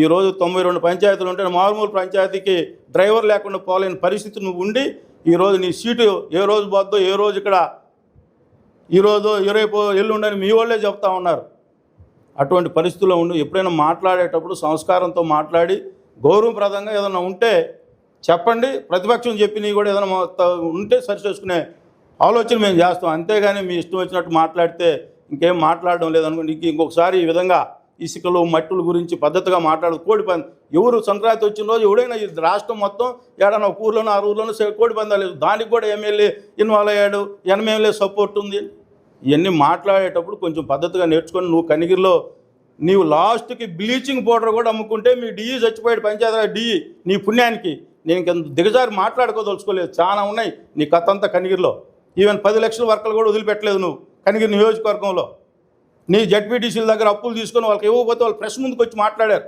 ఈరోజు 92 పంచాయతీలు ఉంటే మారుమూల పంచాయతీకి డ్రైవర్ లేకుండా పోలేని పరిస్థితి నువ్వు ఉండి ఈరోజు నీ సీటు ఏ రోజు పోద్దో ఏ రోజు ఇక్కడ ఈరోజు రేపు ఎల్లుండని మీ వాళ్ళే చెప్తా ఉన్నారు. అటువంటి పరిస్థితుల్లో ఉండి ఎప్పుడైనా మాట్లాడేటప్పుడు సంస్కారంతో మాట్లాడి గౌరవప్రదంగా ఏదైనా ఉంటే చెప్పండి. ప్రతిపక్షం చెప్పి కూడా ఏదైనా ఉంటే సరి చేసుకునే ఆలోచన మేము చేస్తాం. అంతేగాని మీ ఇష్టం వచ్చినట్టు మాట్లాడితే ఇంకేం మాట్లాడడం లేదనుకో. నీకు ఇంకొకసారి ఈ విధంగా ఇసుకలు మట్టుల గురించి పద్ధతిగా మాట్లాడదు. కోడి పంది ఎవరు సంక్రాంతి వచ్చిన రోజు ఎవడైనా ఈ రాష్ట్రం మొత్తం ఏడన్నా ఒక ఊర్లోనూ 6 ఊర్లోనూ కోడి పందాలు లేదు. దానికి కూడా ఎమ్మెల్యే ఇన్వాల్వ్ అయ్యాడు, ఎమ్మెల్యే సపోర్ట్ ఉంది. ఇవన్నీ మాట్లాడేటప్పుడు కొంచెం పద్ధతిగా నేర్చుకొని నువ్వు కనిగిరిలో నీవు లాస్ట్కి బ్లీచింగ్ పౌడర్ కూడా అమ్ముకుంటే మీ డిఈ చచ్చిపోయాడు పంచాయతీ డిఈ. నీ పుణ్యానికి నేను ఇంక దిగజారి మాట్లాడుకోదలుచుకోలేదు. చాలా ఉన్నాయి నీ కథ అంతా కనిగిరిలో. ఈవెన్ 10 లక్షల వర్కలు కూడా వదిలిపెట్టలేదు నువ్వు కనిగిరి నియోజకవర్గంలో. నీ జడ్పీటీసీల దగ్గర అప్పులు తీసుకొని వాళ్ళకి ఇవ్వకపోతే వాళ్ళు ప్రెస్ ముందుకు వచ్చి మాట్లాడారు.